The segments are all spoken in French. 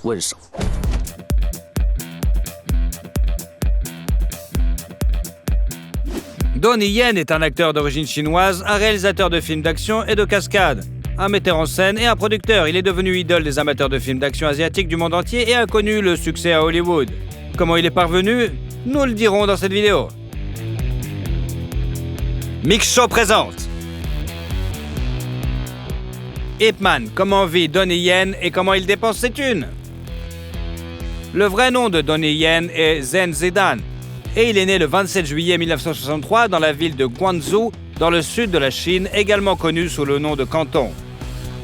问什么？ Donnie Yen est un acteur d'origine chinoise, un réalisateur de films d'action et de cascade, un metteur en scène et un producteur. Il est devenu idole des amateurs de films d'action asiatiques du monde entier et a connu le succès à Hollywood. Comment il est parvenu? Nous le dirons dans cette vidéo. Mix Show présente Ip Man, comment vit Donnie Yen et comment il dépense ses thunes. Le vrai nom de Donnie Yen est Zhen Zidan et il est né le 27 juillet 1963 dans la ville de Guangzhou, dans le sud de la Chine, également connue sous le nom de Canton.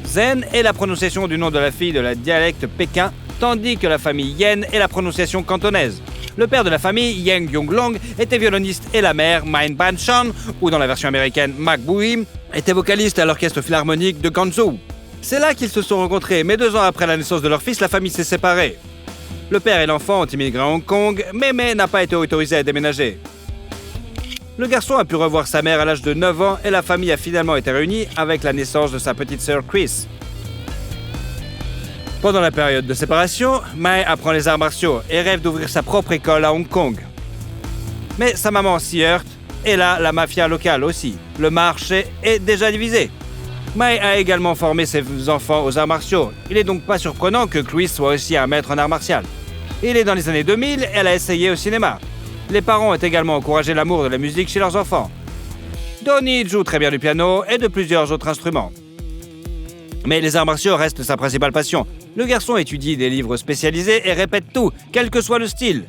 Zhen est la prononciation du nom de la fille de la dialecte pékin, tandis que la famille Yen est la prononciation cantonaise. Le père de la famille, Yang Yonglong, était violoniste et la mère, Min Ban-chan, ou dans la version américaine, Mak Buim, était vocaliste à l'orchestre philharmonique de Guangzhou. C'est là qu'ils se sont rencontrés, mais 2 ans après la naissance de leur fils, la famille s'est séparée. Le père et l'enfant ont immigré à Hong Kong, mais n'a pas été autorisé à déménager. Le garçon a pu revoir sa mère à l'âge de 9 ans et la famille a finalement été réunie avec la naissance de sa petite sœur Chris. Pendant la période de séparation, Mai apprend les arts martiaux et rêve d'ouvrir sa propre école à Hong Kong. Mais sa maman s'y heurte, et là, la mafia locale aussi. Le marché est déjà divisé. Mai a également formé ses enfants aux arts martiaux. Il n'est donc pas surprenant que Chris soit aussi un maître en arts martiaux. Il est dans les années 2000, elle a essayé au cinéma. Les parents ont également encouragé l'amour de la musique chez leurs enfants. Donnie joue très bien du piano et de plusieurs autres instruments. Mais les arts martiaux restent sa principale passion. Le garçon étudie des livres spécialisés et répète tout, quel que soit le style.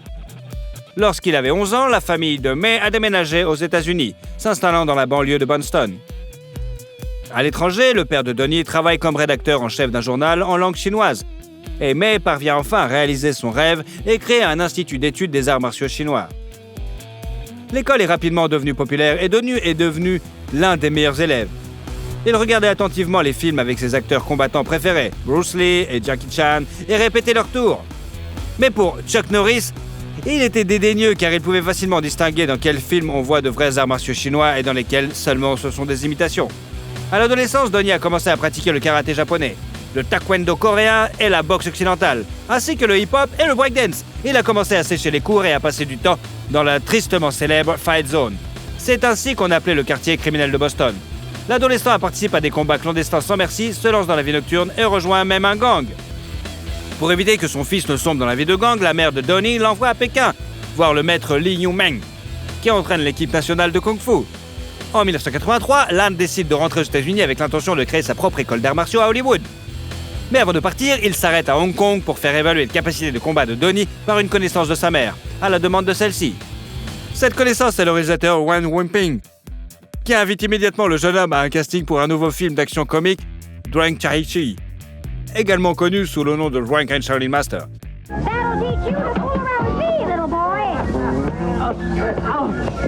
Lorsqu'il avait 11 ans, la famille de Mai a déménagé aux États-Unis, s'installant dans la banlieue de Boston. À l'étranger, le père de Donnie travaille comme rédacteur en chef d'un journal en langue chinoise. Et Mai parvient enfin à réaliser son rêve et créer un institut d'études des arts martiaux chinois. L'école est rapidement devenue populaire et Donnie est devenu l'un des meilleurs élèves. Il regardait attentivement les films avec ses acteurs combattants préférés, Bruce Lee et Jackie Chan, et répétait leurs tours. Mais pour Chuck Norris, il était dédaigneux car il pouvait facilement distinguer dans quels films on voit de vrais arts martiaux chinois et dans lesquels seulement ce sont des imitations. À l'adolescence, Donnie a commencé à pratiquer le karaté japonais, le taekwondo coréen et la boxe occidentale, ainsi que le hip-hop et le breakdance. Il a commencé à sécher les cours et à passer du temps dans la tristement célèbre Fight Zone. C'est ainsi qu'on appelait le quartier criminel de Boston. L'adolescent participe à des combats clandestins sans merci, se lance dans la vie nocturne et rejoint même un gang. Pour éviter que son fils ne sombre dans la vie de gang, la mère de Donnie l'envoie à Pékin, voir le maître Li Yumeng, qui entraîne l'équipe nationale de Kung Fu. En 1983, Lan décide de rentrer aux États-Unis avec l'intention de créer sa propre école d'arts martiaux à Hollywood. Mais avant de partir, il s'arrête à Hong Kong pour faire évaluer les capacités de combat de Donnie par une connaissance de sa mère, à la demande de celle-ci. Cette connaissance est le réalisateur Wan Wenping, qui invite immédiatement le jeune homme à un casting pour un nouveau film d'action comique, Drang Chai-Chi, également connu sous le nom de Drunk and Shaolin Master. That'll teach you to fool around with me, little boy.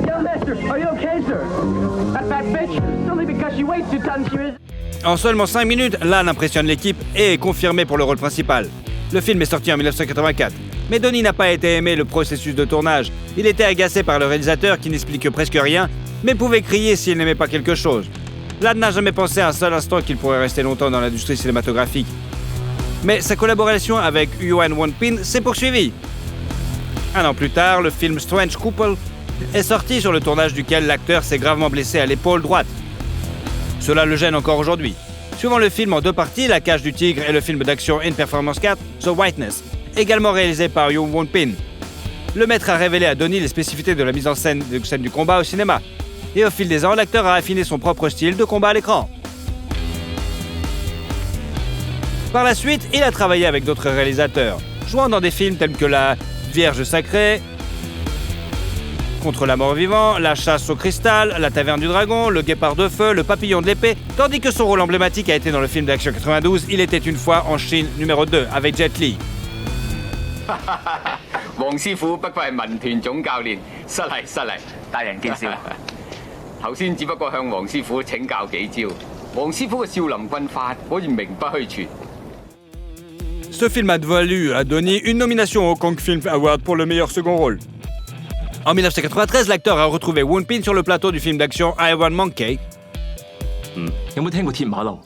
Young master, are you okay, sir? That fat bitch, it's only because she weighs 2 tons she is... En seulement 5 minutes, Lan impressionne l'équipe et est confirmé pour le rôle principal. Le film est sorti en 1984. Mais Donnie n'a pas été aimé le processus de tournage. Il était agacé par le réalisateur qui n'explique presque rien, mais pouvait crier s'il n'aimait pas quelque chose. Lan n'a jamais pensé un seul instant qu'il pourrait rester longtemps dans l'industrie cinématographique. Mais sa collaboration avec Yuan Wonpin s'est poursuivie. 1 an plus tard, le film Strange Couple est sorti, sur le tournage duquel l'acteur s'est gravement blessé à l'épaule droite. Cela le gêne encore aujourd'hui. Suivant le film en 2 parties, La Cage du Tigre et le film d'action In Performance 4, The Whiteness, également réalisé par Yuan Wonpin. Le maître a révélé à Donnie les spécificités de la mise en scène du combat au cinéma. Et au fil des ans, l'acteur a affiné son propre style de combat à l'écran. Par la suite, il a travaillé avec d'autres réalisateurs, jouant dans des films tels que La Vierge Sacrée, Contre la mort vivant, La Chasse au cristal, La Taverne du Dragon, Le Guépard de feu, Le Papillon de l'épée, tandis que son rôle emblématique a été dans le film d'action 92, Il était une fois en Chine numéro 2 avec Jet Li. 黃師傅不過係民團總教練，失禮失禮，大人見笑。頭先只不過向黃師傅請教幾招，黃師傅嘅少林棍法可以名不虛傳。 Ce film a valu à Donnie une nomination au Kong Film Award pour le meilleur second rôle. En 1993, l'acteur a retrouvé Wonpin sur le plateau du film d'action Iron Monkey. 有冇聽過鐵馬騮？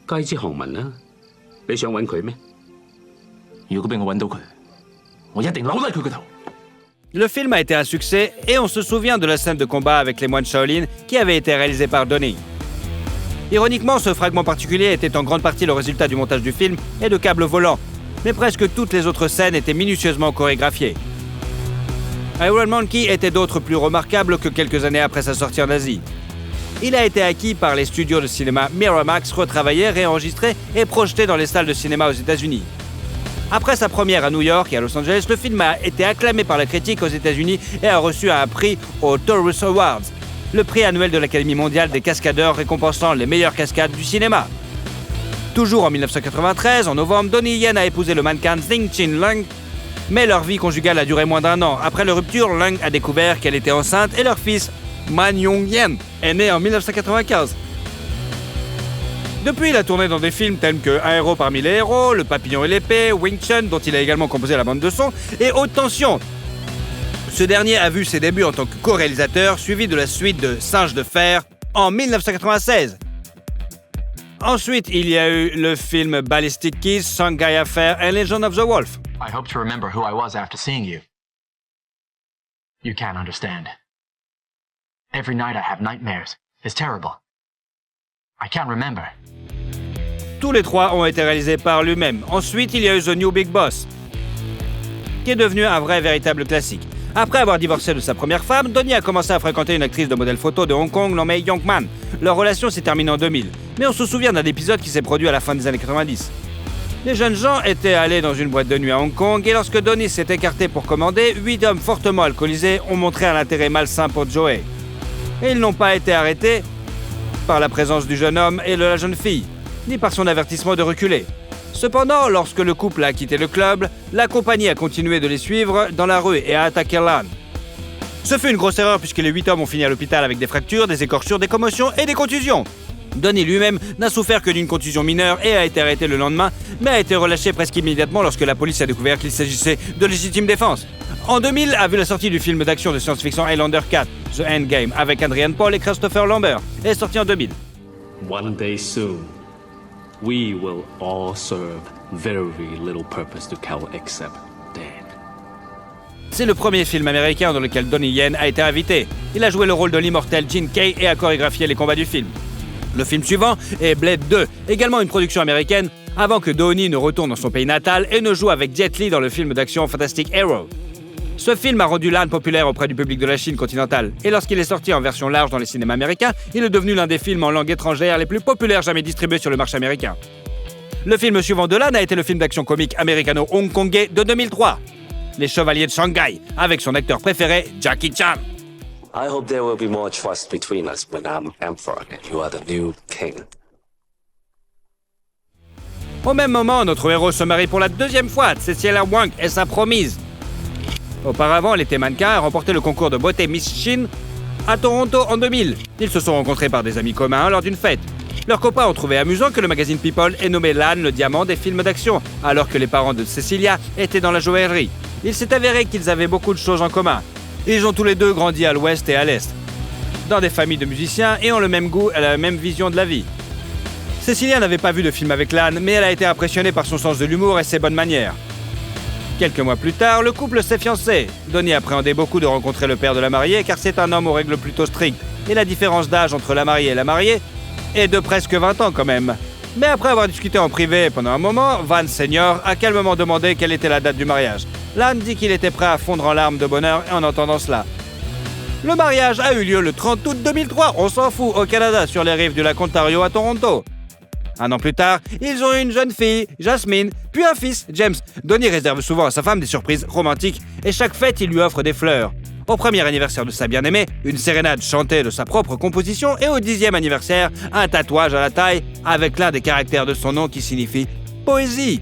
街知巷聞啦，你想揾佢咩？如果俾我揾到佢，我一定扭低佢個頭。 Le film a été un succès et on se souvient de la scène de combat avec les moines Shaolin qui avait été réalisée par Donnie. Ironiquement, ce fragment particulier était en grande partie le résultat du montage du film et de câbles volants, mais presque toutes les autres scènes étaient minutieusement chorégraphiées. Iron Monkey était d'autres plus remarquables que quelques années après sa sortie en Asie. Il a été acquis par les studios de cinéma Miramax, retravaillé, réenregistré et projeté dans les salles de cinéma aux États-Unis. Après sa première à New York et à Los Angeles, le film a été acclamé par la critique aux États-Unis et a reçu un prix aux Taurus Awards, le prix annuel de l'Académie mondiale des cascadeurs récompensant les meilleures cascades du cinéma. Toujours en 1993, en novembre, Donnie Yen a épousé le mannequin Zing Chin Lung, mais leur vie conjugale a duré moins d'1 an. Après leur rupture, Lung a découvert qu'elle était enceinte et leur fils, Man Yong Yen, est né en 1995. Depuis, il a tourné dans des films tels que Un héros parmi les héros, Le papillon et l'épée, Wing Chun, dont il a également composé la bande de son, et Haute tension. Ce dernier a vu ses débuts en tant que co-réalisateur, suivi de la suite de Singe de fer en 1996. Ensuite, il y a eu le film Ballistic Keys, Shanghai Affair et Legend of the Wolf. I hope to remember who I was after seeing you. You can't understand. Every night I have nightmares. It's terrible. I can't remember. Tous les trois ont été réalisés par lui-même. Ensuite, il y a eu The New Big Boss, qui est devenu un vrai véritable classique. Après avoir divorcé de sa première femme, Donnie a commencé à fréquenter une actrice de modèle photo de Hong Kong nommée Young-man. Leur relation s'est terminée en 2000, mais on se souvient d'un épisode qui s'est produit à la fin des années 90. Les jeunes gens étaient allés dans une boîte de nuit à Hong Kong et lorsque Donnie s'est écarté pour commander, 8 hommes fortement alcoolisés ont montré un intérêt malsain pour Joey. Et ils n'ont pas été arrêtés par la présence du jeune homme et de la jeune fille, ni par son avertissement de reculer. Cependant, lorsque le couple a quitté le club, la compagnie a continué de les suivre dans la rue et a attaqué Lan. Ce fut une grosse erreur puisque les 8 hommes ont fini à l'hôpital avec des fractures, des écorchures, des commotions et des contusions. Donnie lui-même n'a souffert que d'une contusion mineure et a été arrêté le lendemain, mais a été relâché presque immédiatement lorsque la police a découvert qu'il s'agissait de légitime défense. En 2000 a vu la sortie du film d'action de science-fiction Highlander 4, The Endgame, avec Adrian Paul et Christopher Lambert, est sorti en 2000. One day soon, we will all serve very little purpose to kill except dead. C'est le premier film américain dans lequel Donnie Yen a été invité. Il a joué le rôle de l'immortel Gene Kay et a chorégraphié les combats du film. Le film suivant est Blade 2, également une production américaine, avant que Donnie ne retourne dans son pays natal et ne joue avec Jet Li dans le film d'action Fantastic Hero. Ce film a rendu Lan populaire auprès du public de la Chine continentale, et lorsqu'il est sorti en version large dans les cinémas américains, il est devenu l'un des films en langue étrangère les plus populaires jamais distribués sur le marché américain. Le film suivant de Lan a été le film d'action comique américano-hongkongais de 2003, Les Chevaliers de Shanghai, avec son acteur préféré, Jackie Chan. I hope there will be more trust between us when I'm emperor and you are the new king. Au même moment, notre héros se marie pour la 2e fois. Cecilia Wang est sa promise. Auparavant, elle était mannequin et a remporté le concours de beauté Miss Chine à Toronto en 2000. Ils se sont rencontrés par des amis communs lors d'une fête. Leurs copains ont trouvé amusant que le magazine People ait nommé Lan le diamant des films d'action, alors que les parents de Cecilia étaient dans la joaillerie. Il s'est avéré qu'ils avaient beaucoup de choses en commun. Ils ont tous les deux grandi à l'ouest et à l'est, dans des familles de musiciens et ont le même goût et la même vision de la vie. Cecilia n'avait pas vu de film avec Lan, mais elle a été impressionnée par son sens de l'humour et ses bonnes manières. Quelques mois plus tard, le couple s'est fiancé. Donnie appréhendait beaucoup de rencontrer le père de la mariée car c'est un homme aux règles plutôt strictes, et la différence d'âge entre la mariée et la mariée est de presque 20 ans quand même. Mais après avoir discuté en privé pendant un moment, Van Senior a calmement demandé quelle était la date du mariage. Lan dit qu'il était prêt à fondre en larmes de bonheur en entendant cela. Le mariage a eu lieu le 30 août 2003, on s'en fout, au Canada, sur les rives du lac Ontario à Toronto. Un an plus tard, ils ont eu une jeune fille, Jasmine, puis un fils, James. Donnie réserve souvent à sa femme des surprises romantiques et chaque fête, il lui offre des fleurs. Au premier anniversaire de sa bien-aimée, une sérénade chantée de sa propre composition et au 10e anniversaire, un tatouage à la taille avec l'un des caractères de son nom qui signifie « poésie ».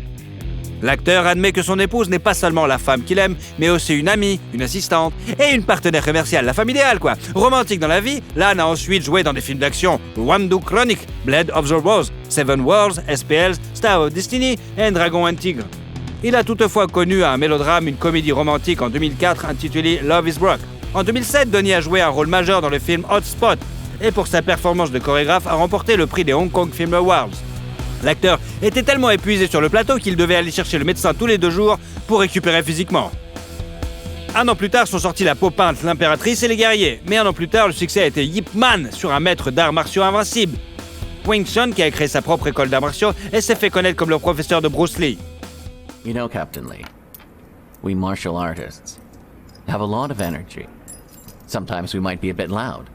L'acteur admet que son épouse n'est pas seulement la femme qu'il aime, mais aussi une amie, une assistante et une partenaire commerciale, la femme idéale quoi. Romantique dans la vie, Lan a ensuite joué dans des films d'action, Wandu Chronic, Blade of the Rose, Seven Worlds, SPL, Star of Destiny et Dragon and Tigre. Il a toutefois connu un mélodrame, une comédie romantique en 2004 intitulée Love is Broke. En 2007, Donnie a joué un rôle majeur dans le film Hot Spot et pour sa performance de chorégraphe a remporté le prix des Hong Kong Film Awards. L'acteur était tellement épuisé sur le plateau qu'il devait aller chercher le médecin tous les 2 jours pour récupérer physiquement. 1 an plus tard sont sortis La Peau peinte, L'Impératrice et Les Guerriers. Mais 1 an plus tard, le succès a été Ip Man sur un maître d'arts martiaux invincible. Wing Chun, qui a créé sa propre école d'arts martiaux et s'est fait connaître comme le professeur de Bruce Lee. You know, Captain Lee, we martial artists have a lot of energy. Sometimes we might be a bit loud,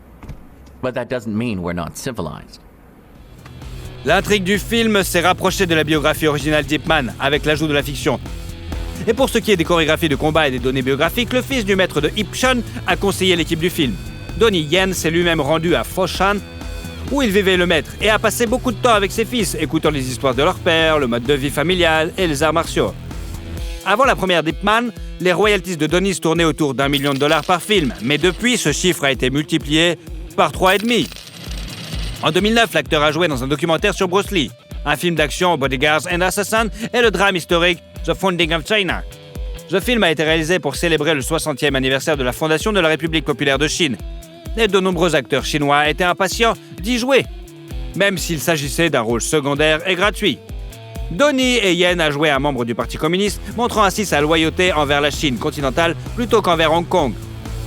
but that doesn't mean we're not civilized. L'intrigue du film s'est rapprochée de la biographie originale d'Ip Man, avec l'ajout de la fiction. Et pour ce qui est des chorégraphies de combat et des données biographiques, le fils du maître de Ip Chun a conseillé l'équipe du film. Donnie Yen s'est lui-même rendu à Foshan, où il vivait le maître, et a passé beaucoup de temps avec ses fils, écoutant les histoires de leur père, le mode de vie familial et les arts martiaux. Avant la première d'Ip Man, les royalties de Donnie se tournaient autour d'$1 million par film, mais depuis, ce chiffre a été multiplié par 3,5. En 2009, l'acteur a joué dans un documentaire sur Bruce Lee, un film d'action Bodyguards and Assassins et le drame historique The Founding of China. Ce film a été réalisé pour célébrer le 60e anniversaire de la fondation de la République populaire de Chine. Et de nombreux acteurs chinois étaient impatients d'y jouer, même s'il s'agissait d'un rôle secondaire et gratuit. Donnie Yen a joué un membre du Parti communiste, montrant ainsi sa loyauté envers la Chine continentale plutôt qu'envers Hong Kong.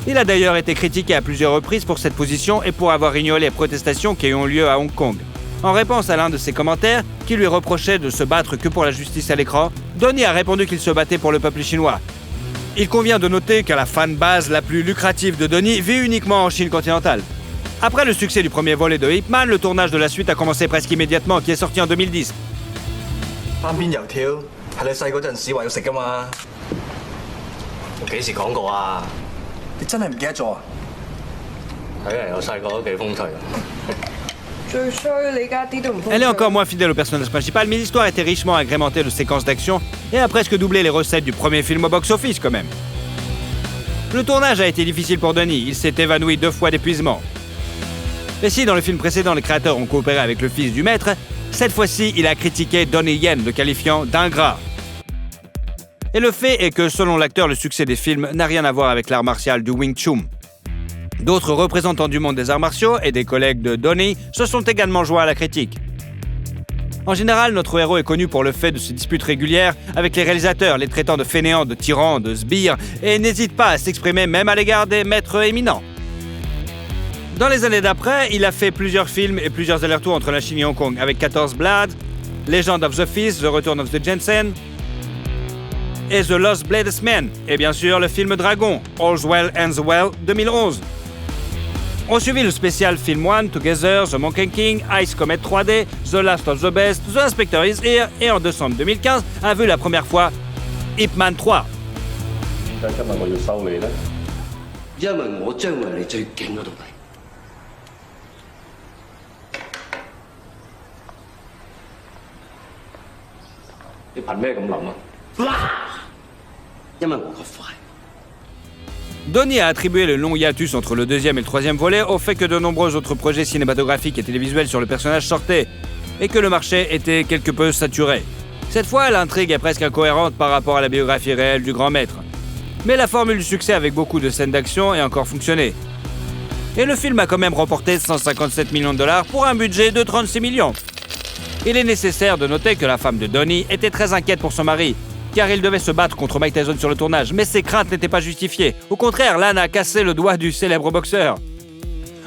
Il a d'ailleurs été critiqué à plusieurs reprises pour cette position et pour avoir ignoré les protestations qui ont lieu à Hong Kong. En réponse à l'un de ses commentaires, qui lui reprochait de se battre que pour la justice à l'écran, Donnie a répondu qu'il se battait pour le peuple chinois. Il convient de noter que la fanbase la plus lucrative de Donnie vit uniquement en Chine continentale. Après le succès du premier volet de Ip Man, le tournage de la suite a commencé presque immédiatement, qui est sorti en 2010. 單邊油條係你細嗰陣時話要食㗎嘛？我幾時講過啊？你真係唔記得咗啊？睇嚟我細個都幾風趣。 Elle est encore moins fidèle au personnage principal, mais l'histoire était richement agrémentée de séquences d'action et a presque doublé les recettes du premier film au box-office quand même. Le tournage a été difficile pour Donnie, il s'est évanoui 2 fois d'épuisement. Et si dans le film précédent les créateurs ont coopéré avec le fils du maître, cette fois-ci il a critiqué Donnie Yen, le qualifiant d'ingrat. Et le fait est que selon l'acteur, le succès des films n'a rien à voir avec l'art martial du Wing Chun. D'autres représentants du monde des arts martiaux et des collègues de Donnie se sont également joints à la critique. En général, notre héros est connu pour le fait de ses disputes régulières avec les réalisateurs, les traitant de fainéants, de tyrans, de sbires, et n'hésite pas à s'exprimer même à l'égard des maîtres éminents. Dans les années d'après, il a fait plusieurs films et plusieurs allers-retours entre la Chine et Hong Kong, avec 14 Blades, Legend of the Fist, The Return of the Jensen, et The Lost Bladesman, et bien sûr le film Dragon, All's Well Ends Well 2011. On suivit le spécial Film One, Together, The Monkey King, Ice Comet 3D, The Last of the Best, The Inspector is Here et en décembre 2015 a vu la première fois Ip Man 3. 點解今日我要收你呢？因為我將會係你最勁嗰度嚟。你憑咩咁諗啊？因為我個快。 Donnie a attribué le long hiatus entre le 2e et le 3e volet au fait que de nombreux autres projets cinématographiques et télévisuels sur le personnage sortaient et que le marché était quelque peu saturé. Cette fois, l'intrigue est presque incohérente par rapport à la biographie réelle du grand maître. Mais la formule du succès avec beaucoup de scènes d'action a encore fonctionné. Et le film a quand même remporté $157 millions pour un budget de 36 millions. Il est nécessaire de noter que la femme de Donnie était très inquiète pour son mari, car il devait se battre contre Mike Tyson sur le tournage, mais ses craintes n'étaient pas justifiées. Au contraire, l'âne a cassé le doigt du célèbre boxeur.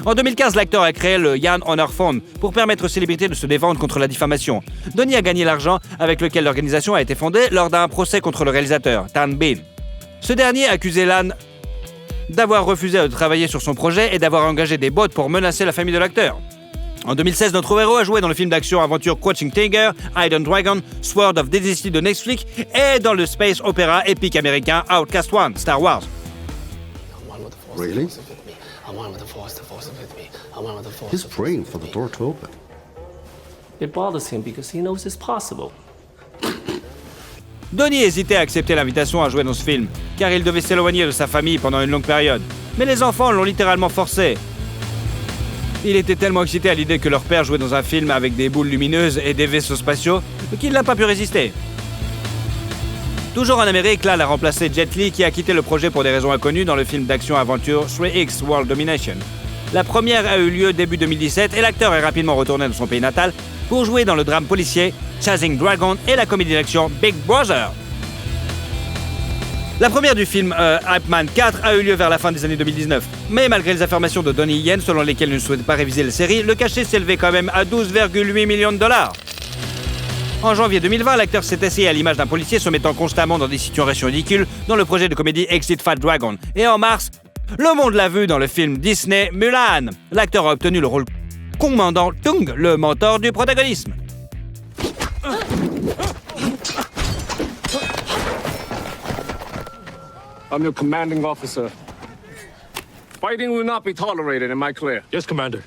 En 2015, l'acteur a créé le Yan Honor Fund pour permettre aux célébrités de se défendre contre la diffamation. Donnie a gagné l'argent avec lequel l'organisation a été fondée lors d'un procès contre le réalisateur, Tan Bin. Ce dernier accusait l'âne d'avoir refusé de travailler sur son projet et d'avoir engagé des bots pour menacer la famille de l'acteur. En 2016, notre héros a joué dans le film d'action-aventure Crouching Tiger, Hidden Dragon, Sword of Dynasty de Netflix et dans le space opéra épique américain Outcast One, Star Wars. Really? He's praying for the door to open. It bothers him because he knows it's possible. Donnie hésitait à accepter l'invitation à jouer dans ce film, car il devait s'éloigner de sa famille pendant une longue période. Mais les enfants l'ont littéralement forcé. Il était tellement excité à l'idée que leur père jouait dans un film avec des boules lumineuses et des vaisseaux spatiaux qu'il n'a pas pu résister. Toujours en Amérique, Lan a remplacé Jet Li qui a quitté le projet pour des raisons inconnues dans le film d'action-aventure 3X World Domination. La première a eu lieu début 2017 et l'acteur est rapidement retourné dans son pays natal pour jouer dans le drame policier Chasing Dragon et la comédie d'action Big Brother. La première du film Ip Man 4 a eu lieu vers la fin des années 2019. Mais malgré les affirmations de Donnie Yen selon lesquelles il ne souhaitait pas réviser la série, le cachet s'élevait quand même à 12,8 millions de dollars. En janvier 2020, l'acteur s'est essayé à l'image d'un policier se mettant constamment dans des situations ridicules dans le projet de comédie Exit Fat Dragon. Et en mars, le monde l'a vu dans le film Disney Mulan. L'acteur a obtenu le rôle commandant Tung, le mentor du protagonisme. I'm your commanding officer. Fighting will not be tolerated, am I clear? Yes, Commander.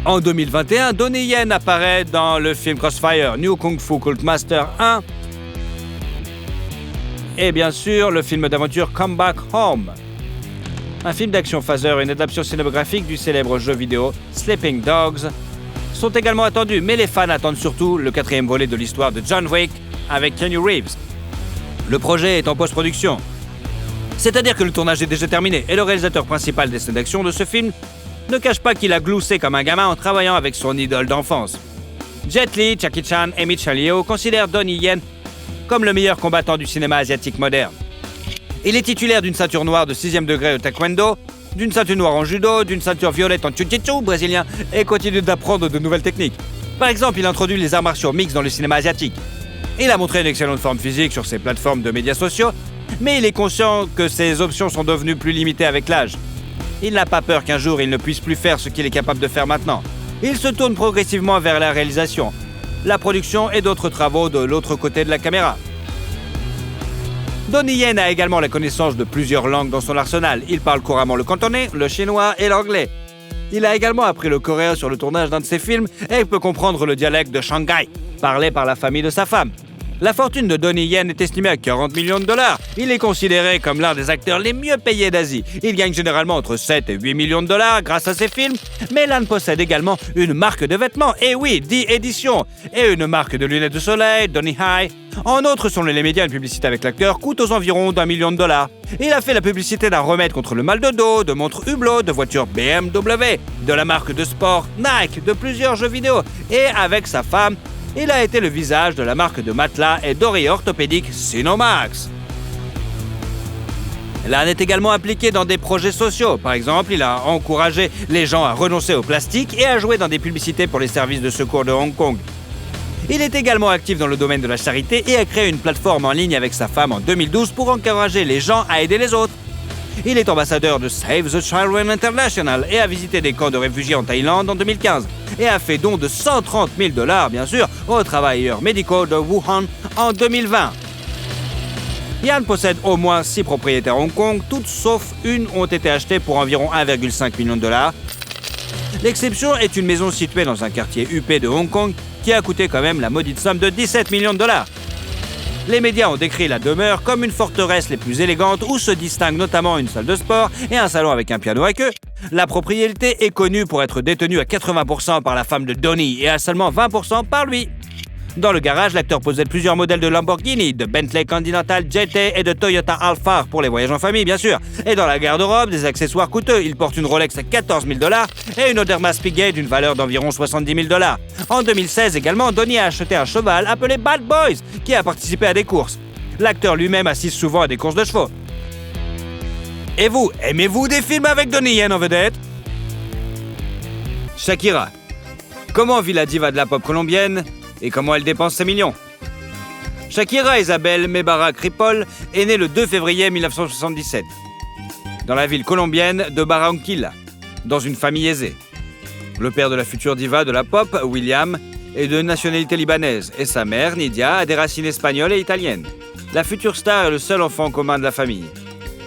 En 2021, Donnie Yen apparaît dans le film Crossfire, New Kung Fu Cult Master 1 et bien sûr le film d'aventure Come Back Home. Un film d'action phaser et une adaptation cinématographique du célèbre jeu vidéo Sleeping Dogs sont également attendus, mais les fans attendent surtout le 4e volet de l'histoire de John Wick avec Keanu Reeves. Le projet est en post-production, c'est-à-dire que le tournage est déjà terminé et le réalisateur principal des scènes d'action de ce film ne cache pas qu'il a gloussé comme un gamin en travaillant avec son idole d'enfance. Jet Li, Jackie Chan et Michelle Yeoh considèrent Donnie Yen comme le meilleur combattant du cinéma asiatique moderne. Il est titulaire d'une ceinture noire de 6e degré au taekwondo, d'une ceinture noire en judo, d'une ceinture violette en jiu-jitsu brésilien et continue d'apprendre de nouvelles techniques. Par exemple, il introduit les arts martiaux mixtes dans le cinéma asiatique. Il a montré une excellente forme physique sur ses plateformes de médias sociaux, mais il est conscient que ses options sont devenues plus limitées avec l'âge. Il n'a pas peur qu'un jour il ne puisse plus faire ce qu'il est capable de faire maintenant. Il se tourne progressivement vers la réalisation, la production et d'autres travaux de l'autre côté de la caméra. Donnie Yen a également la connaissance de plusieurs langues dans son arsenal. Il parle couramment le cantonais, le chinois et l'anglais. Il a également appris le coréen sur le tournage d'un de ses films et peut comprendre le dialecte de Shanghai, parlé par la famille de sa femme. La fortune de Donnie Yen est estimée à 40 millions de dollars. Il est considéré comme l'un des acteurs les mieux payés d'Asie. Il gagne généralement entre 7 et 8 millions de dollars grâce à ses films, mais l'âne possède également une marque de vêtements, et oui, 10 éditions, et une marque de lunettes de soleil, Donnie High. En outre, selon les médias, une publicité avec l'acteur coûte aux environs d'1 million de dollars. Il a fait la publicité d'un remède contre le mal de dos, de montres Hublot, de voitures BMW, de la marque de sport Nike, de plusieurs jeux vidéo, et avec sa femme, il a été le visage de la marque de matelas et d'oreillers orthopédiques Sinomax. L'âne est également impliqué dans des projets sociaux. Par exemple, il a encouragé les gens à renoncer au plastique et à jouer dans des publicités pour les services de secours de Hong Kong. Il est également actif dans le domaine de la charité et a créé une plateforme en ligne avec sa femme en 2012 pour encourager les gens à aider les autres. Il est ambassadeur de Save the Children International et a visité des camps de réfugiés en Thaïlande en 2015 et a fait don de 130 000 $, bien sûr, aux travailleurs médicaux de Wuhan en 2020. Yan possède au moins 6 propriétés à Hong Kong, toutes sauf une ont été achetées pour environ 1,5 million de dollars. L'exception est une maison située dans un quartier huppé de Hong Kong qui a coûté quand même la maudite somme de 17 millions de dollars. Les médias ont décrit la demeure comme une forteresse les plus élégantes où se distinguent notamment une salle de sport et un salon avec un piano à queue. La propriété est connue pour être détenue à 80% par la femme de Donnie et à seulement 20% par lui. Dans le garage, l'acteur possède plusieurs modèles de Lamborghini, de Bentley Continental GT et de Toyota Alphard pour les voyages en famille, bien sûr. Et dans la garde-robe, des accessoires coûteux. Il porte une Rolex à 14 000 $ et une Oderma Spiegel d'une valeur d'environ 70 000 $. En 2016 également, Donnie a acheté un cheval appelé Bad Boys qui a participé à des courses. L'acteur lui-même assiste souvent à des courses de chevaux. Et vous, aimez-vous des films avec Donnie Yen en vedette? Shakira. Comment vit la diva de la pop colombienne et comment elle dépense ses millions? Shakira Isabel Mebarak Ripoll est née le 2 février 1977 dans la ville colombienne de Barranquilla, dans une famille aisée. Le père de la future diva de la pop, William, est de nationalité libanaise et sa mère, Nidia, a des racines espagnoles et italiennes. La future star est le seul enfant commun de la famille.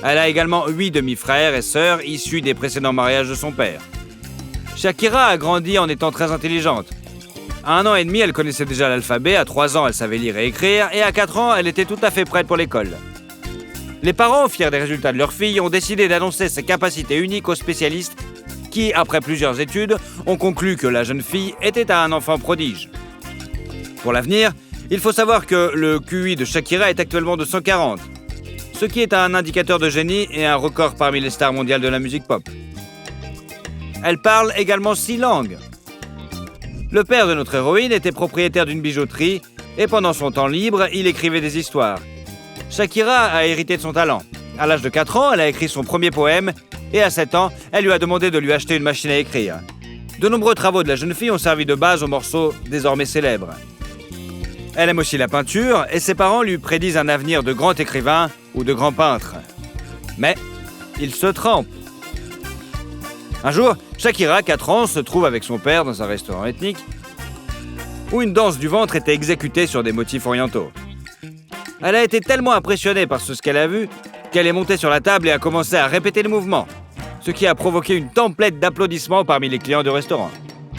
Elle a également 8 demi-frères et sœurs issus des précédents mariages de son père. Shakira a grandi en étant très intelligente. À 1 an et demi, elle connaissait déjà l'alphabet, à 3 ans, elle savait lire et écrire, et à 4 ans, elle était tout à fait prête pour l'école. Les parents, fiers des résultats de leur fille, ont décidé d'annoncer ses capacités uniques aux spécialistes qui, après plusieurs études, ont conclu que la jeune fille était un enfant prodige. Pour l'avenir, il faut savoir que le QI de Shakira est actuellement de 140, ce qui est un indicateur de génie et un record parmi les stars mondiales de la musique pop. Elle parle également 6 langues. Le père de notre héroïne était propriétaire d'une bijouterie et pendant son temps libre, il écrivait des histoires. Shakira a hérité de son talent. À l'âge de 4 ans, elle a écrit son premier poème et à 7 ans, elle lui a demandé de lui acheter une machine à écrire. De nombreux travaux de la jeune fille ont servi de base au morceau désormais célèbre. Elle aime aussi la peinture et ses parents lui prédisent un avenir de grand écrivain ou de grand peintre. Mais il se trompe. Un jour, Shakira, 4 ans, se trouve avec son père dans un restaurant ethnique où une danse du ventre était exécutée sur des motifs orientaux. Elle a été tellement impressionnée par ce qu'elle a vu qu'elle est montée sur la table et a commencé à répéter le mouvement, ce qui a provoqué une tempête d'applaudissements parmi les clients du restaurant.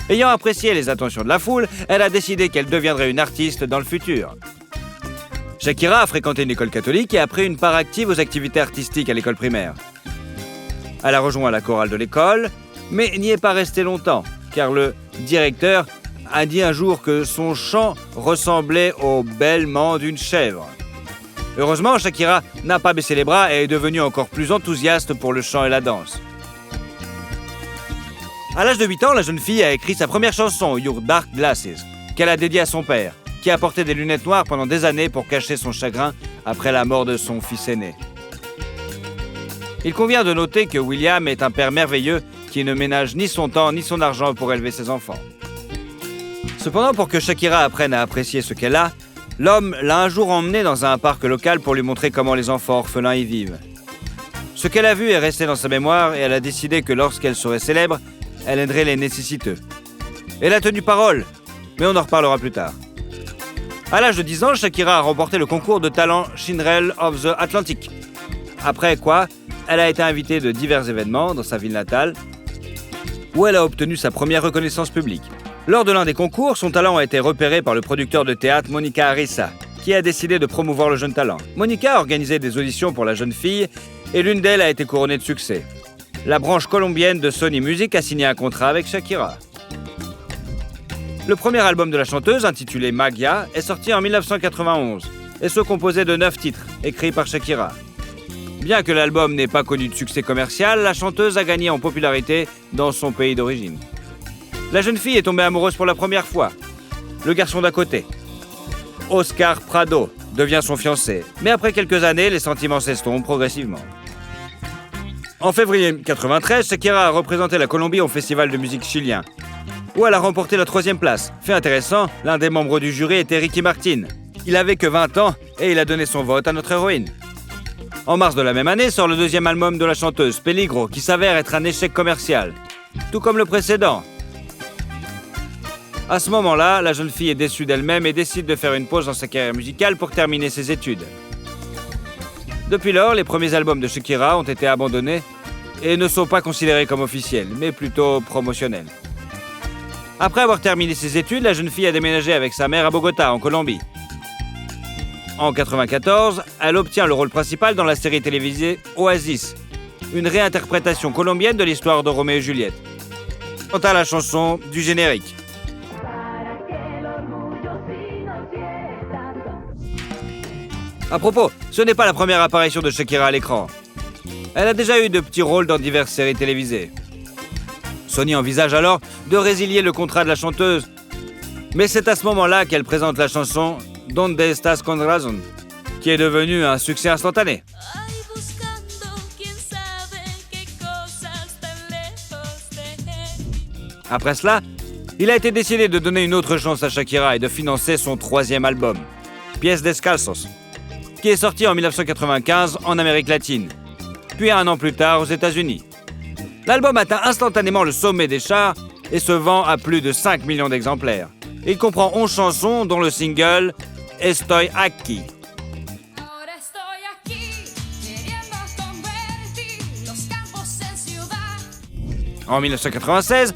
Ayant apprécié les attentions de la foule, elle a décidé qu'elle deviendrait une artiste dans le futur. Shakira a fréquenté une école catholique et a pris une part active aux activités artistiques à l'école primaire. Elle a rejoint la chorale de l'école, mais n'y est pas restée longtemps, car le directeur a dit un jour que son chant ressemblait au bêlement d'une chèvre. Heureusement, Shakira n'a pas baissé les bras et est devenue encore plus enthousiaste pour le chant et la danse. À l'âge de 8 ans, la jeune fille a écrit sa première chanson, Your Dark Glasses, qu'elle a dédiée à son père, qui a porté des lunettes noires pendant des années pour cacher son chagrin après la mort de son fils aîné. Il convient de noter que William est un père merveilleux qui ne ménage ni son temps ni son argent pour élever ses enfants. Cependant, pour que Shakira apprenne à apprécier ce qu'elle a, l'homme l'a un jour emmenée dans un parc local pour lui montrer comment les enfants orphelins y vivent. Ce qu'elle a vu est resté dans sa mémoire et elle a décidé que lorsqu'elle serait célèbre, elle aiderait les nécessiteux. Elle a tenu parole, mais on en reparlera plus tard. À l'âge de 10 ans, Shakira a remporté le concours de talent Cinderella of the Atlantic. Après quoi, elle a été invitée de divers événements dans sa ville natale, où elle a obtenu sa première reconnaissance publique. Lors de l'un des concours, son talent a été repéré par le producteur de théâtre Monica Arisa, qui a décidé de promouvoir le jeune talent. Monica a organisé des auditions pour la jeune fille et l'une d'elles a été couronnée de succès. La branche colombienne de Sony Music a signé un contrat avec Shakira. Le premier album de la chanteuse, intitulé Magia, est sorti en 1991 et se composait de 9 titres, écrits par Shakira. Bien que l'album n'ait pas connu de succès commercial, la chanteuse a gagné en popularité dans son pays d'origine. La jeune fille est tombée amoureuse pour la première fois. Le garçon d'à côté, Oscar Prado, devient son fiancé. Mais après quelques années, les sentiments s'estompent progressivement. En février 1993, Shakira a représenté la Colombie au festival de musique chilien, où elle a remporté la 3e place. Fait intéressant, l'un des membres du jury était Ricky Martin. Il avait que 20 ans et il a donné son vote à notre héroïne. En mars de la même année sort le 2e album de la chanteuse, Peligro, qui s'avère être un échec commercial, tout comme le précédent. À ce moment-là, la jeune fille est déçue d'elle-même et décide de faire une pause dans sa carrière musicale pour terminer ses études. Depuis lors, les premiers albums de Shakira ont été abandonnés et ne sont pas considérés comme officiels, mais plutôt promotionnels. Après avoir terminé ses études, la jeune fille a déménagé avec sa mère à Bogota, en Colombie. En 1994, elle obtient le rôle principal dans la série télévisée Oasis, une réinterprétation colombienne de l'histoire de Roméo et Juliette. Quant à la chanson du générique. À propos, ce n'est pas la première apparition de Shakira à l'écran. Elle a déjà eu de petits rôles dans diverses séries télévisées. Sony envisage alors de résilier le contrat de la chanteuse. Mais c'est à ce moment-là qu'elle présente la chanson Donde estás con razón, qui est devenue un succès instantané. Après cela, il a été décidé de donner une autre chance à Shakira et de financer son 3e album, Pies Descalzos, qui est sorti en 1995 en Amérique latine, puis 1 an plus tard aux États-Unis. L'album atteint instantanément le sommet des charts et se vend à plus de 5 millions d'exemplaires. Il comprend 11 chansons, dont le single Estoy aquí. En 1996,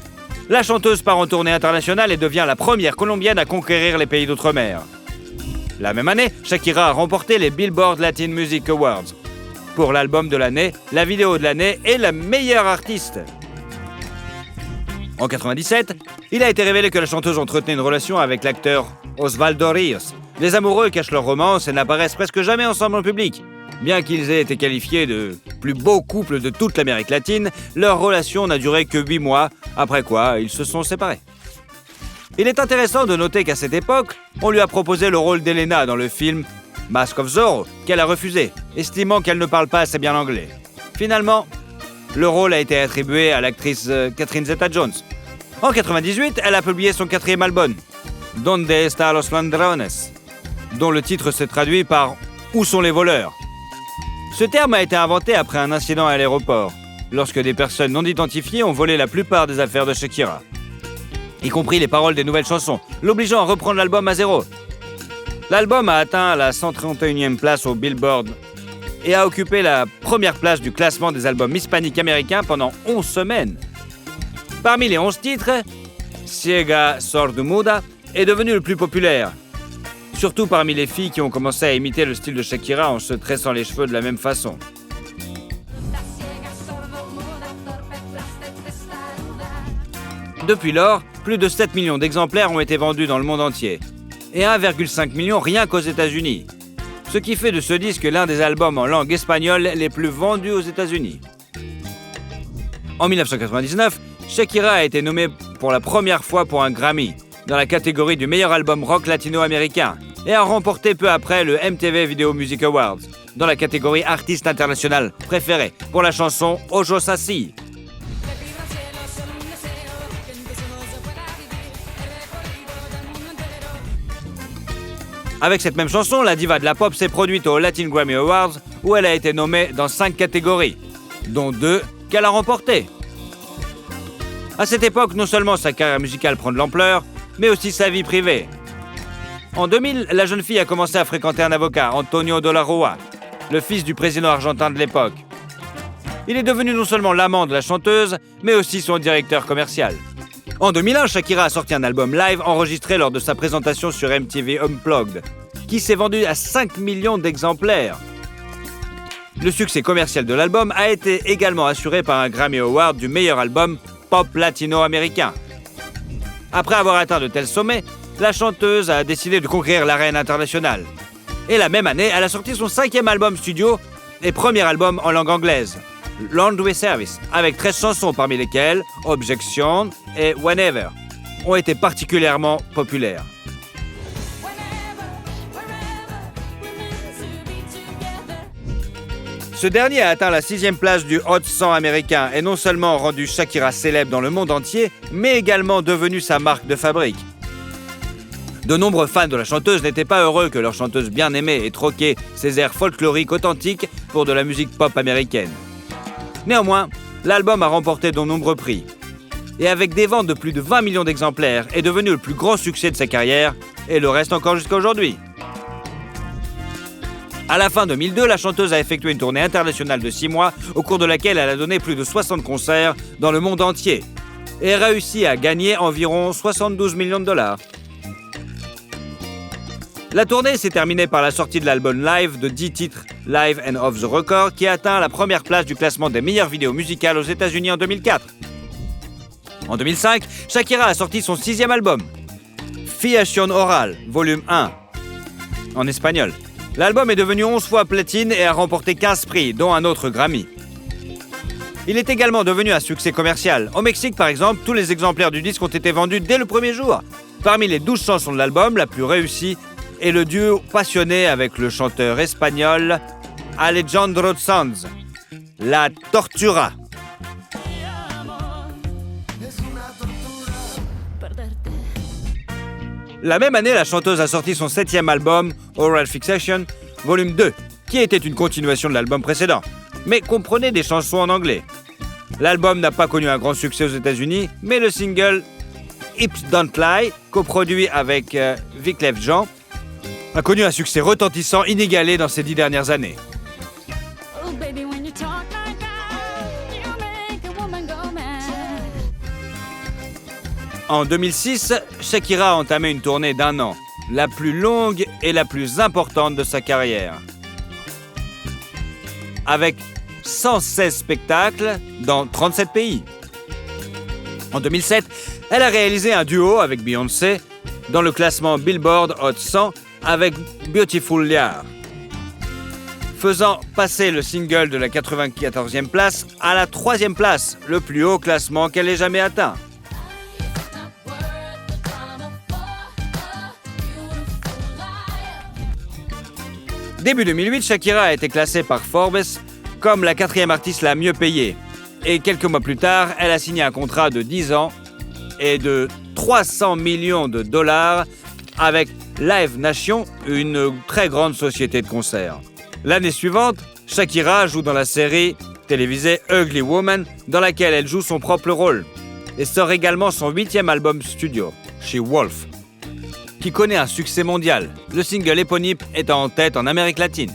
la chanteuse part en tournée internationale et devient la première colombienne à conquérir les pays d'outre-mer. La même année, Shakira a remporté les Billboard Latin Music Awards pour l'album de l'année, la vidéo de l'année et la meilleure artiste. En 1997, il a été révélé que la chanteuse entretenait une relation avec l'acteur Osvaldo Ríos. Les amoureux cachent leur romance et n'apparaissent presque jamais ensemble en public. Bien qu'ils aient été qualifiés de plus beaux couples de toute l'Amérique latine, leur relation n'a duré que 8 mois, après quoi ils se sont séparés. Il est intéressant de noter qu'à cette époque, on lui a proposé le rôle d'Elena dans le film Mask of Zorro, qu'elle a refusé, estimant qu'elle ne parle pas assez bien anglais. Finalement, le rôle a été attribué à l'actrice Catherine Zeta-Jones. En 1998, elle a publié son 4e album, Donde están los ladrones, dont le titre se traduit par « Où sont les voleurs ?». Ce terme a été inventé après un incident à l'aéroport, lorsque des personnes non identifiées ont volé la plupart des affaires de Shakira, y compris les paroles des nouvelles chansons, l'obligeant à reprendre l'album à zéro. L'album a atteint la 131e place au Billboard et a occupé la première place du classement des albums hispaniques américains pendant 11 semaines. Parmi les 11 titres, Ciega Sordomuda est devenu le plus populaire, surtout parmi les filles qui ont commencé à imiter le style de Shakira en se tressant les cheveux de la même façon. Depuis lors, plus de 7 millions d'exemplaires ont été vendus dans le monde entier, et 1,5 million rien qu'aux États-Unis, ce qui fait de ce disque l'un des albums en langue espagnole les plus vendus aux États-Unis. En 1999, Shakira a été nommée pour la première fois pour un Grammy, dans la catégorie du meilleur album rock latino-américain, et a remporté peu après le MTV Video Music Awards, dans la catégorie artiste international préféré, pour la chanson Ojo Sassi. Avec cette même chanson, la diva de la pop s'est produite aux Latin Grammy Awards, où elle a été nommée dans 5 catégories, dont 2 qu'elle a remportées. À cette époque, non seulement sa carrière musicale prend de l'ampleur, mais aussi sa vie privée. En 2000, la jeune fille a commencé à fréquenter un avocat, Antonio de la Rúa, le fils du président argentin de l'époque. Il est devenu non seulement l'amant de la chanteuse, mais aussi son directeur commercial. En 2001, Shakira a sorti un album live enregistré lors de sa présentation sur MTV Unplugged, qui s'est vendu à 5 millions d'exemplaires. Le succès commercial de l'album a été également assuré par un Grammy Award du meilleur album pop latino-américain. Après avoir atteint de tels sommets, la chanteuse a décidé de conquérir l'arène internationale. Et la même année, elle a sorti son 5e album studio et premier album en langue anglaise, Laundry Service, avec 13 chansons parmi lesquelles Objection et Whenever ont été particulièrement populaires. Ce dernier a atteint la 6e place du Hot 100 américain et non seulement rendu Shakira célèbre dans le monde entier, mais également devenu sa marque de fabrique. De nombreux fans de la chanteuse n'étaient pas heureux que leur chanteuse bien-aimée ait troqué ses airs folkloriques authentiques pour de la musique pop américaine. Néanmoins, l'album a remporté de nombreux prix. Et avec des ventes de plus de 20 millions d'exemplaires, est devenu le plus grand succès de sa carrière, et le reste encore jusqu'à aujourd'hui. À la fin 2002, la chanteuse a effectué une tournée internationale de 6 mois, au cours de laquelle elle a donné plus de 60 concerts dans le monde entier, et réussi à gagner environ 72 millions de dollars. La tournée s'est terminée par la sortie de l'album live de 10 titres Live and Off the Record qui a atteint la première place du classement des meilleures vidéos musicales aux États-Unis en 2004. En 2005, Shakira a sorti son 6e album, Fiación Oral, volume 1, en espagnol. L'album est devenu 11 fois platine et a remporté 15 prix, dont un autre Grammy. Il est également devenu un succès commercial. Au Mexique, par exemple, tous les exemplaires du disque ont été vendus dès le premier jour. Parmi les 12 chansons de l'album, la plus réussie est le duo passionné avec le chanteur espagnol Alejandro Sanz, La Tortura. La même année, la chanteuse a sorti son 7e album, Oral Fixation, volume 2, qui était une continuation de l'album précédent, mais comprenait des chansons en anglais. L'album n'a pas connu un grand succès aux États-Unis, mais le single Hips Don't Lie, coproduit avec Wyclef Jean, a connu un succès retentissant inégalé dans ces 10 dernières années. En 2006, Shakira a entamé une tournée d'1 an, la plus longue et la plus importante de sa carrière. Avec 116 spectacles dans 37 pays. En 2007, elle a réalisé un duo avec Beyoncé dans le classement Billboard Hot 100 avec Beautiful Liar, faisant passer le single de la 94e place à la 3e place, le plus haut classement qu'elle ait jamais atteint. Début 2008, Shakira a été classée par Forbes comme la 4e artiste la mieux payée. Et quelques mois plus tard, elle a signé un contrat de 10 ans et de 300 millions de dollars avec Live Nation, une très grande société de concerts. L'année suivante, Shakira joue dans la série télévisée Ugly Woman, dans laquelle elle joue son propre rôle, et sort également son 8e album studio, She Wolf, qui connaît un succès mondial. Le single éponyme étant en tête en Amérique latine.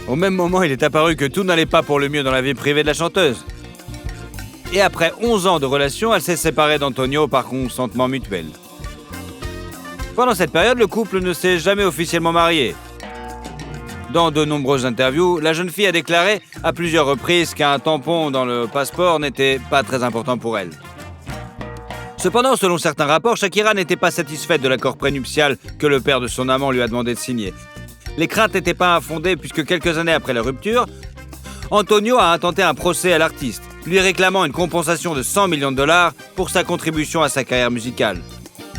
Au même moment, il est apparu que tout n'allait pas pour le mieux dans la vie privée de la chanteuse. Et après 11 ans de relation, elle s'est séparée d'Antonio par consentement mutuel. Pendant cette période, le couple ne s'est jamais officiellement marié. Dans de nombreuses interviews, la jeune fille a déclaré à plusieurs reprises qu'un tampon dans le passeport n'était pas très important pour elle. Cependant, selon certains rapports, Shakira n'était pas satisfaite de l'accord prénuptial que le père de son amant lui a demandé de signer. Les craintes n'étaient pas infondées puisque quelques années après la rupture, Antonio a intenté un procès à l'artiste, lui réclamant une compensation de 100 millions de dollars pour sa contribution à sa carrière musicale.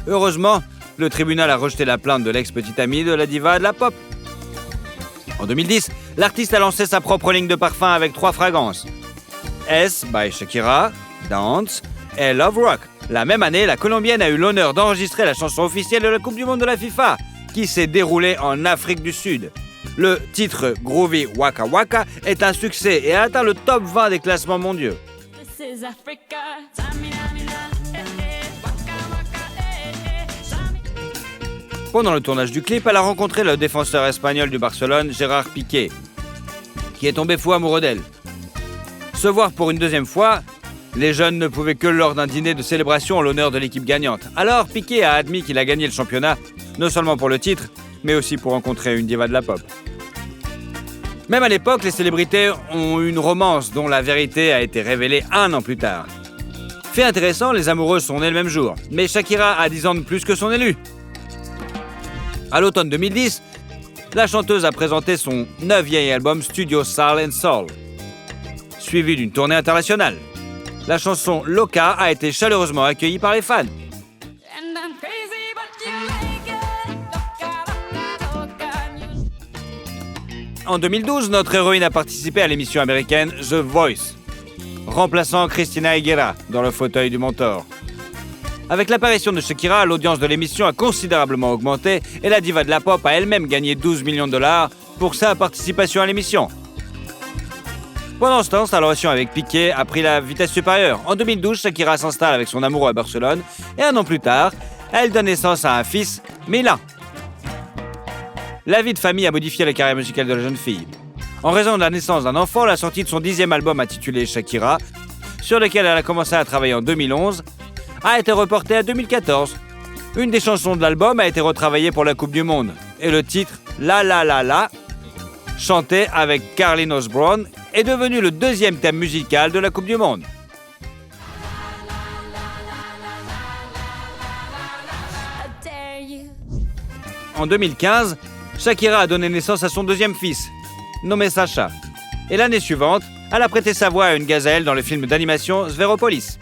Heureusement, le tribunal a rejeté la plainte de l'ex-petite amie de la diva de la pop. En 2010, l'artiste a lancé sa propre ligne de parfum avec 3 fragrances. S by Shakira, Dance et Love Rock. La même année, la Colombienne a eu l'honneur d'enregistrer la chanson officielle de la Coupe du Monde de la FIFA, qui s'est déroulée en Afrique du Sud. Le titre Groovy Waka Waka est un succès et a atteint le top 20 des classements mondiaux. Pendant le tournage du clip, elle a rencontré le défenseur espagnol du Barcelone, Gerard Piqué, qui est tombé fou amoureux d'elle. Se voir pour une deuxième fois, les jeunes ne pouvaient que lors d'un dîner de célébration en l'honneur de l'équipe gagnante. Alors Piqué a admis qu'il a gagné le championnat, non seulement pour le titre, mais aussi pour rencontrer une diva de la pop. Même à l'époque, les célébrités ont eu une romance dont la vérité a été révélée 1 an plus tard. Fait intéressant, les amoureux sont nés le même jour, mais Shakira a 10 ans de plus que son élu. À l'automne 2010, la chanteuse a présenté son 9e album Studio Soul & Soul, suivi d'une tournée internationale. La chanson Loca a été chaleureusement accueillie par les fans. En 2012, notre héroïne a participé à l'émission américaine The Voice, remplaçant Christina Aguilera dans le fauteuil du mentor. Avec l'apparition de Shakira, l'audience de l'émission a considérablement augmenté et la diva de la pop a elle-même gagné 12 millions de dollars pour sa participation à l'émission. Pendant ce temps, sa relation avec Piqué a pris la vitesse supérieure. En 2012, Shakira s'installe avec son amoureux à Barcelone et 1 an plus tard, elle donne naissance à un fils, Milan. La vie de famille a modifié la carrière musicale de la jeune fille. En raison de la naissance d'un enfant, la sortie de son 10e album intitulé Shakira, sur lequel elle a commencé à travailler en 2011, a été reportée à 2014. Une des chansons de l'album a été retravaillée pour la Coupe du Monde. Et le titre La La La La, chanté avec Carlinhos Brown, est devenu le 2e thème musical de la Coupe du Monde. En 2015, Shakira a donné naissance à son 2e fils, nommé Sacha. Et l'année suivante, elle a prêté sa voix à une gazelle dans le film d'animation Zveropolis.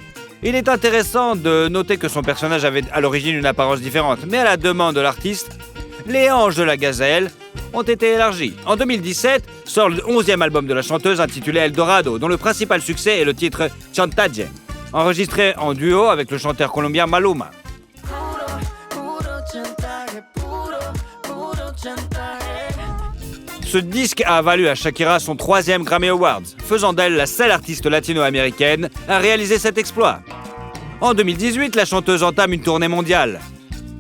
Il est intéressant de noter que son personnage avait à l'origine une apparence différente, mais à la demande de l'artiste, les hanches de la gazelle ont été élargies. En 2017, sort le 11e album de la chanteuse intitulé Eldorado, dont le principal succès est le titre Chantage, enregistré en duo avec le chanteur colombien Maluma. Ce disque a valu à Shakira son 3e Grammy Awards, faisant d'elle la seule artiste latino-américaine à réaliser cet exploit. En 2018, la chanteuse entame une tournée mondiale.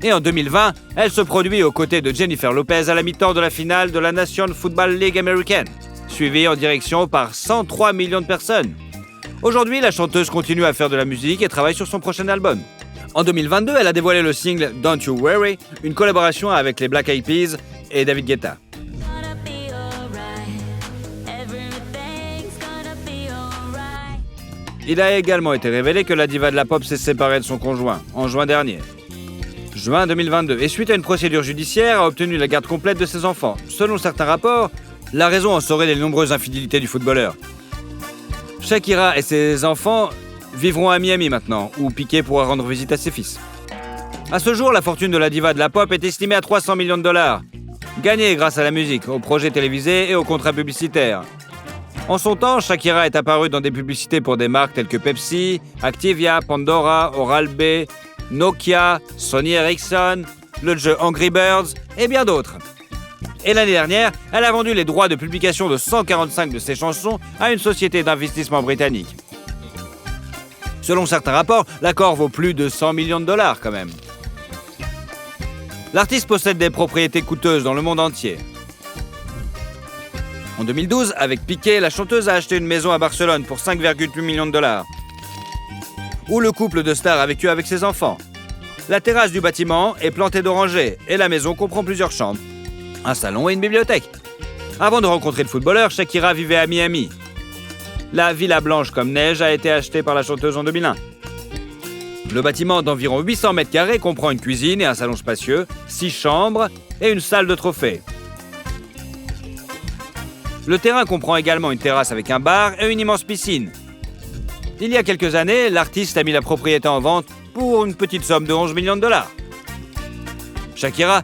Et en 2020, elle se produit aux côtés de Jennifer Lopez à la mi-temps de la finale de la National Football League américaine, suivie en direction par 103 millions de personnes. Aujourd'hui, la chanteuse continue à faire de la musique et travaille sur son prochain album. En 2022, elle a dévoilé le single Don't You Worry, une collaboration avec les Black Eyed Peas et David Guetta. Il a également été révélé que la diva de la pop s'est séparée de son conjoint, en juin dernier. Juin 2022, et suite à une procédure judiciaire, a obtenu la garde complète de ses enfants. Selon certains rapports, la raison en serait les nombreuses infidélités du footballeur. Shakira et ses enfants vivront à Miami maintenant, où Piqué pourra rendre visite à ses fils. À ce jour, la fortune de la diva de la pop est estimée à 300 millions de dollars, gagnée grâce à la musique, aux projets télévisés et aux contrats publicitaires. En son temps, Shakira est apparue dans des publicités pour des marques telles que Pepsi, Activia, Pandora, Oral-B, Nokia, Sony Ericsson, le jeu Angry Birds et bien d'autres. Et l'année dernière, elle a vendu les droits de publication de 145 de ses chansons à une société d'investissement britannique. Selon certains rapports, l'accord vaut plus de 100 millions de dollars quand même. L'artiste possède des propriétés coûteuses dans le monde entier. En 2012, avec Piqué, la chanteuse a acheté une maison à Barcelone pour 5,8 millions de dollars, où le couple de stars a vécu avec ses enfants. La terrasse du bâtiment est plantée d'orangers et la maison comprend plusieurs chambres, un salon et une bibliothèque. Avant de rencontrer le footballeur, Shakira vivait à Miami. La villa blanche comme neige a été achetée par la chanteuse en 2001. Le bâtiment d'environ 800 mètres carrés comprend une cuisine et un salon spacieux, 6 chambres et une salle de trophées. Le terrain comprend également une terrasse avec un bar et une immense piscine. Il y a quelques années, l'artiste a mis la propriété en vente pour une petite somme de 11 millions de dollars. Shakira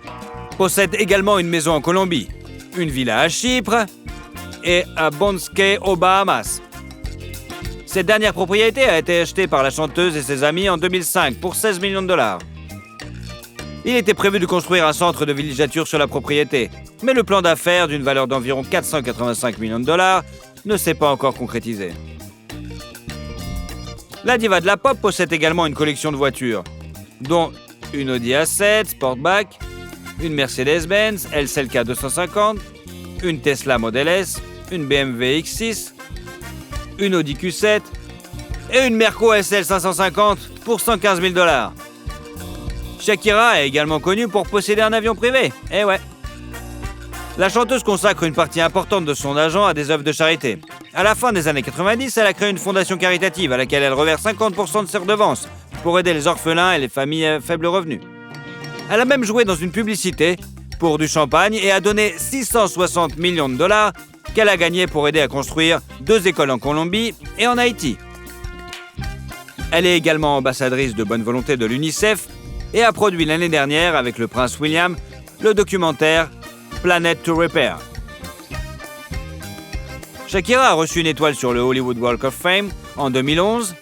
possède également une maison en Colombie, une villa à Chypre et à Bonske aux Bahamas. Cette dernière propriété a été achetée par la chanteuse et ses amis en 2005 pour 16 millions de dollars. Il était prévu de construire un centre de villégiature sur la propriété, mais le plan d'affaires d'une valeur d'environ 485 millions de dollars ne s'est pas encore concrétisé. La diva de la pop possède également une collection de voitures, dont une Audi A7 Sportback, une Mercedes-Benz SLK 250, une Tesla Model S, une BMW X6, une Audi Q7 et une Merco SL 550 pour 115 000 dollars. Shakira est également connue pour posséder un avion privé. Eh ouais. La chanteuse consacre une partie importante de son argent à des œuvres de charité. À la fin des années 90, elle a créé une fondation caritative à laquelle elle reverse 50% de ses redevances pour aider les orphelins et les familles à faible revenu. Elle a même joué dans une publicité pour du champagne et a donné 660 millions de dollars qu'elle a gagné pour aider à construire 2 écoles en Colombie et en Haïti. Elle est également ambassadrice de bonne volonté de l'UNICEF et a produit l'année dernière avec le prince William le documentaire Planet to Repair. Shakira a reçu une étoile sur le Hollywood Walk of Fame en 2011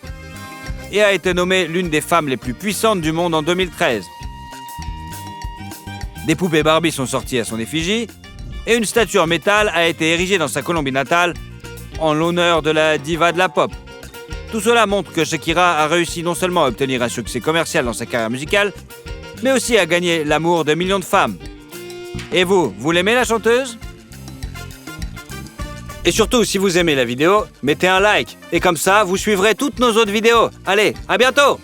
et a été nommée l'une des femmes les plus puissantes du monde en 2013. Des poupées Barbie sont sorties à son effigie et une statue en métal a été érigée dans sa Colombie natale en l'honneur de la diva de la pop. Tout cela montre que Shakira a réussi non seulement à obtenir un succès commercial dans sa carrière musicale, mais aussi à gagner l'amour de millions de femmes. Et vous l'aimez la chanteuse ? Et surtout, si vous aimez la vidéo, mettez un like. Et comme ça, vous suivrez toutes nos autres vidéos. Allez, à bientôt !